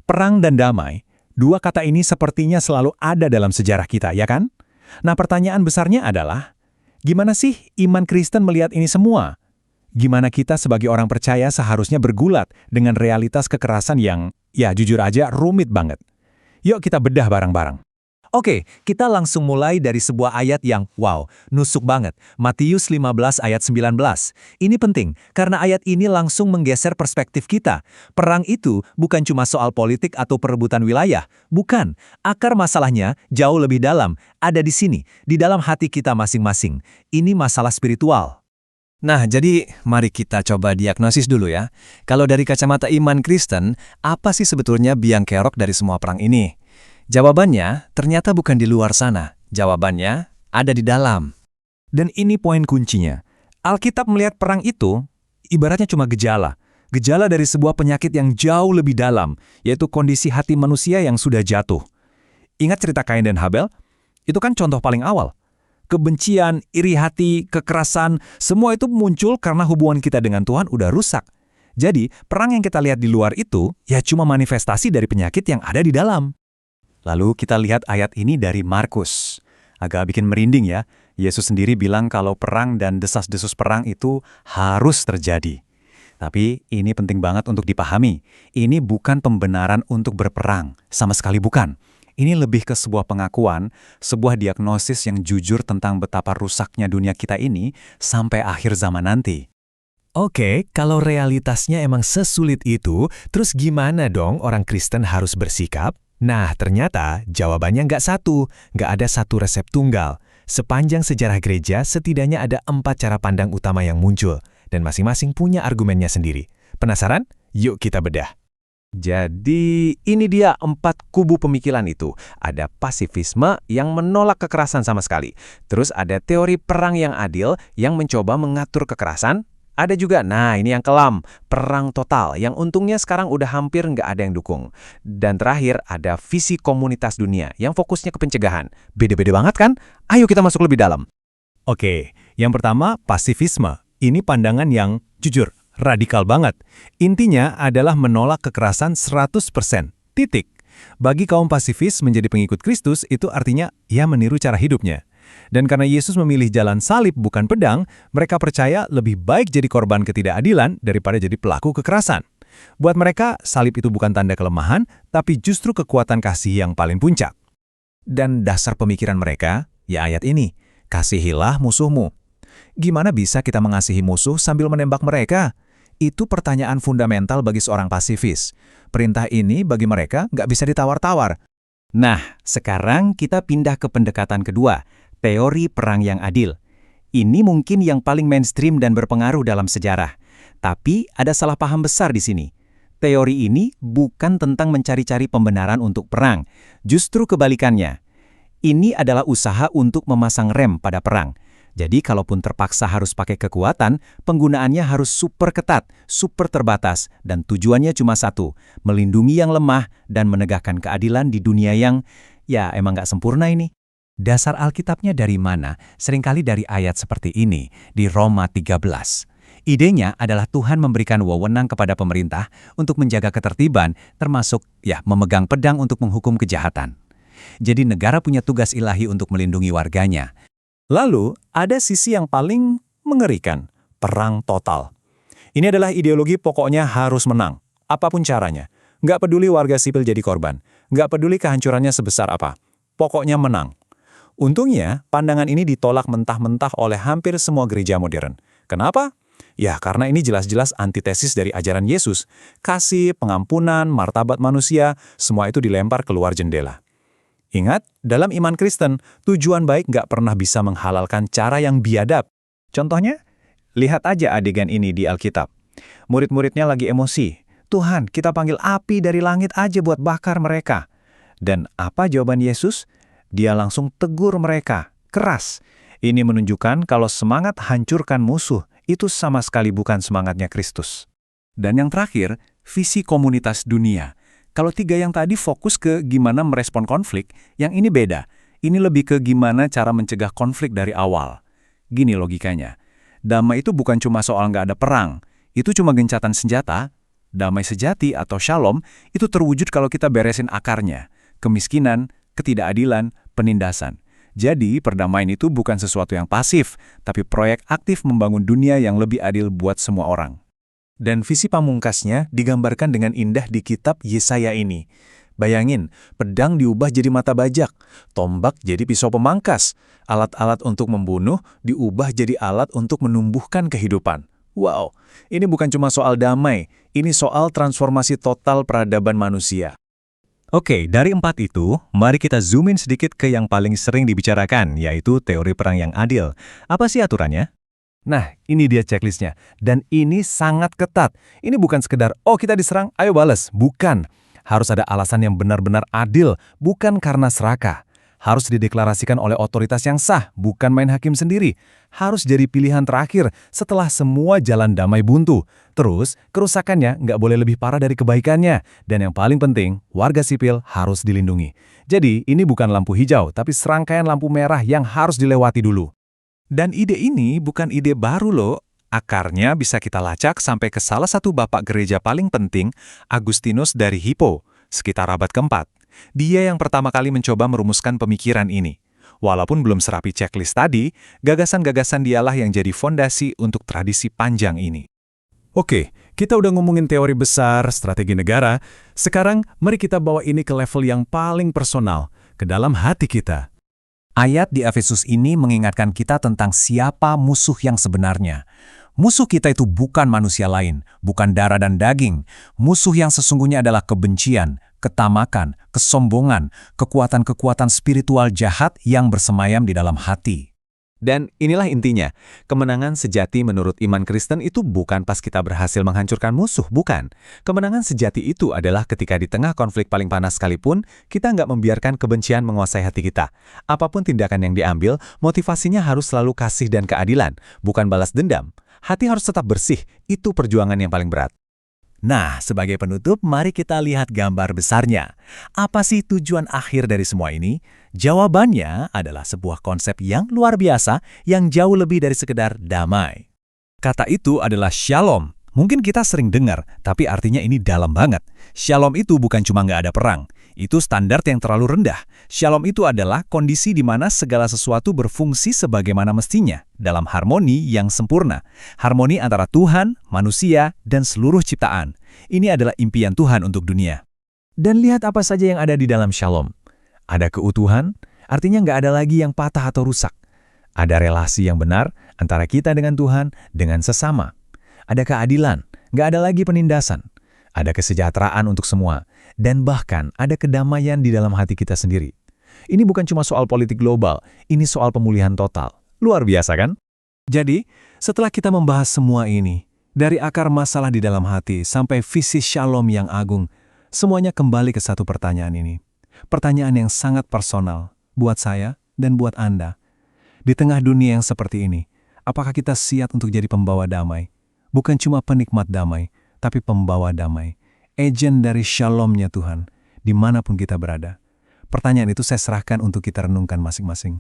Perang dan damai, dua kata ini sepertinya selalu ada dalam sejarah kita, ya kan? Nah, pertanyaan besarnya adalah, gimana sih iman Kristen melihat ini semua? Gimana kita sebagai orang percaya seharusnya bergulat dengan realitas kekerasan yang, ya jujur aja, rumit banget? Yuk kita bedah bareng-barang. Oke, kita langsung mulai dari sebuah ayat yang, wow, nusuk banget. Matius 15 ayat 19. Ini penting, karena ayat ini langsung menggeser perspektif kita. Perang itu bukan cuma soal politik atau perebutan wilayah. Bukan. Akar masalahnya jauh lebih dalam. Ada di sini, di dalam hati kita masing-masing. Ini masalah spiritual. Nah, jadi mari kita coba diagnosis dulu ya. Kalau dari kacamata iman Kristen, apa sih sebetulnya biang kerok dari semua perang ini? Jawabannya ternyata bukan di luar sana. Jawabannya ada di dalam. Dan ini poin kuncinya. Alkitab melihat perang itu ibaratnya cuma gejala. Gejala dari sebuah penyakit yang jauh lebih dalam, yaitu kondisi hati manusia yang sudah jatuh. Ingat cerita Kain dan Habel? Itu kan contoh paling awal. Kebencian, iri hati, kekerasan, semua itu muncul karena hubungan kita dengan Tuhan udah rusak. Jadi, perang yang kita lihat di luar itu ya cuma manifestasi dari penyakit yang ada di dalam. Lalu kita lihat ayat ini dari Markus. Agak bikin merinding ya. Yesus sendiri bilang kalau perang dan desas-desus perang itu harus terjadi. Tapi ini penting banget untuk dipahami. Ini bukan pembenaran untuk berperang. Sama sekali bukan. Ini lebih ke sebuah pengakuan, sebuah diagnosis yang jujur tentang betapa rusaknya dunia kita ini sampai akhir zaman nanti. Oke, kalau realitasnya emang sesulit itu, terus gimana dong orang Kristen harus bersikap? Nah, ternyata jawabannya nggak ada satu resep tunggal. Sepanjang sejarah gereja, setidaknya ada 4 cara pandang utama yang muncul, dan masing-masing punya argumennya sendiri. Penasaran? Yuk kita bedah. Jadi, ini dia 4 kubu pemikiran itu. Ada pasifisme yang menolak kekerasan sama sekali. Terus ada teori perang yang adil yang mencoba mengatur kekerasan. Ada juga, nah ini yang kelam, perang total, yang untungnya sekarang udah hampir nggak ada yang dukung. Dan terakhir ada visi komunitas dunia, yang fokusnya ke pencegahan. Beda-beda banget kan? Ayo kita masuk lebih dalam. Oke, yang pertama pasifisme. Ini pandangan yang jujur, radikal banget. Intinya adalah menolak kekerasan 100%. Titik. Bagi kaum pasifis menjadi pengikut Kristus itu artinya ya meniru cara hidupnya. Dan karena Yesus memilih jalan salib bukan pedang, mereka percaya lebih baik jadi korban ketidakadilan daripada jadi pelaku kekerasan. Buat mereka, salib itu bukan tanda kelemahan, tapi justru kekuatan kasih yang paling puncak. Dan dasar pemikiran mereka, ya ayat ini, kasihilah musuhmu. Gimana bisa kita mengasihi musuh sambil menembak mereka? Itu pertanyaan fundamental bagi seorang pasifis. Perintah ini bagi mereka nggak bisa ditawar-tawar. Nah, sekarang kita pindah ke pendekatan kedua, teori perang yang adil. Ini mungkin yang paling mainstream dan berpengaruh dalam sejarah. Tapi ada salah paham besar di sini. Teori ini bukan tentang mencari-cari pembenaran untuk perang. Justru kebalikannya. Ini adalah usaha untuk memasang rem pada perang. Jadi kalaupun terpaksa harus pakai kekuatan, penggunaannya harus super ketat, super terbatas, dan tujuannya cuma satu, melindungi yang lemah dan menegakkan keadilan di dunia yang, ya emang nggak sempurna ini. Dasar Alkitabnya dari mana? Seringkali dari ayat seperti ini, di Roma 13. Idenya adalah Tuhan memberikan wewenang kepada pemerintah untuk menjaga ketertiban, termasuk ya memegang pedang untuk menghukum kejahatan. Jadi negara punya tugas ilahi untuk melindungi warganya. Lalu, ada sisi yang paling mengerikan, perang total. Ini adalah ideologi pokoknya harus menang, apapun caranya. Nggak peduli warga sipil jadi korban, nggak peduli kehancurannya sebesar apa. Pokoknya menang. Untungnya, pandangan ini ditolak mentah-mentah oleh hampir semua gereja modern. Kenapa? Ya, karena ini jelas-jelas antitesis dari ajaran Yesus. Kasih, pengampunan, martabat manusia, semua itu dilempar keluar jendela. Ingat, dalam iman Kristen, tujuan baik nggak pernah bisa menghalalkan cara yang biadab. Contohnya, lihat aja adegan ini di Alkitab. Murid-muridnya lagi emosi. Tuhan, kita panggil api dari langit aja buat bakar mereka. Dan apa jawaban Yesus? Dia langsung tegur mereka, keras. Ini menunjukkan kalau semangat hancurkan musuh, itu sama sekali bukan semangatnya Kristus. Dan yang terakhir, visi komunitas dunia. Kalau 3 yang tadi fokus ke gimana merespon konflik, yang ini beda. Ini lebih ke gimana cara mencegah konflik dari awal. Gini logikanya. Damai itu bukan cuma soal nggak ada perang. Itu cuma gencatan senjata. Damai sejati atau shalom itu terwujud kalau kita beresin akarnya, kemiskinan, ketidakadilan, penindasan. Jadi, perdamaian itu bukan sesuatu yang pasif, tapi proyek aktif membangun dunia yang lebih adil buat semua orang. Dan visi pamungkasnya digambarkan dengan indah di kitab Yesaya ini. Bayangin, pedang diubah jadi mata bajak, tombak jadi pisau pemangkas, alat-alat untuk membunuh diubah jadi alat untuk menumbuhkan kehidupan. Wow, ini bukan cuma soal damai, ini soal transformasi total peradaban manusia. Oke, dari 4 itu, mari kita zoom in sedikit ke yang paling sering dibicarakan, yaitu teori perang yang adil. Apa sih aturannya? Nah, ini dia checklistnya. Dan ini sangat ketat. Ini bukan sekedar, oh kita diserang, ayo balas. Bukan. Harus ada alasan yang benar-benar adil, bukan karena serakah. Harus dideklarasikan oleh otoritas yang sah, bukan main hakim sendiri. Harus jadi pilihan terakhir setelah semua jalan damai buntu. Terus, kerusakannya nggak boleh lebih parah dari kebaikannya. Dan yang paling penting, warga sipil harus dilindungi. Jadi, ini bukan lampu hijau, tapi serangkaian lampu merah yang harus dilewati dulu. Dan ide ini bukan ide baru loh. Akarnya bisa kita lacak sampai ke salah satu bapak gereja paling penting, Agustinus dari Hippo, sekitar abad ke-4. Dia yang pertama kali mencoba merumuskan pemikiran ini. Walaupun belum serapi checklist tadi, gagasan-gagasan dialah yang jadi fondasi untuk tradisi panjang ini. Oke, kita udah ngomongin teori besar, strategi negara. Sekarang, mari kita bawa ini ke level yang paling personal, ke dalam hati kita. Ayat di Efesus ini mengingatkan kita tentang siapa musuh yang sebenarnya. Musuh kita itu bukan manusia lain, bukan darah dan daging. Musuh yang sesungguhnya adalah kebencian, ketamakan, kesombongan, kekuatan-kekuatan spiritual jahat yang bersemayam di dalam hati. Dan inilah intinya, kemenangan sejati menurut iman Kristen itu bukan pas kita berhasil menghancurkan musuh, bukan. Kemenangan sejati itu adalah ketika di tengah konflik paling panas sekalipun, kita nggak membiarkan kebencian menguasai hati kita. Apapun tindakan yang diambil, motivasinya harus selalu kasih dan keadilan, bukan balas dendam. Hati harus tetap bersih, itu perjuangan yang paling berat. Nah, sebagai penutup, mari kita lihat gambar besarnya. Apa sih tujuan akhir dari semua ini? Jawabannya adalah sebuah konsep yang luar biasa, yang jauh lebih dari sekedar damai. Kata itu adalah shalom. Mungkin kita sering dengar, tapi artinya ini dalam banget. Shalom itu bukan cuma nggak ada perang. Itu standar yang terlalu rendah. Shalom itu adalah kondisi di mana segala sesuatu berfungsi sebagaimana mestinya, dalam harmoni yang sempurna. Harmoni antara Tuhan, manusia, dan seluruh ciptaan. Ini adalah impian Tuhan untuk dunia. Dan lihat apa saja yang ada di dalam shalom. Ada keutuhan, artinya nggak ada lagi yang patah atau rusak. Ada relasi yang benar antara kita dengan Tuhan, dengan sesama. Ada keadilan, nggak ada lagi penindasan. Ada kesejahteraan untuk semua, dan bahkan ada kedamaian di dalam hati kita sendiri. Ini bukan cuma soal politik global, ini soal pemulihan total. Luar biasa kan? Jadi, setelah kita membahas semua ini, dari akar masalah di dalam hati sampai visi shalom yang agung, semuanya kembali ke satu pertanyaan ini. Pertanyaan yang sangat personal, buat saya dan buat Anda. Di tengah dunia yang seperti ini, apakah kita siap untuk jadi pembawa damai? Bukan cuma penikmat damai, tapi pembawa damai, agen dari shalom-nya Tuhan, dimanapun kita berada. Pertanyaan itu saya serahkan untuk kita renungkan masing-masing.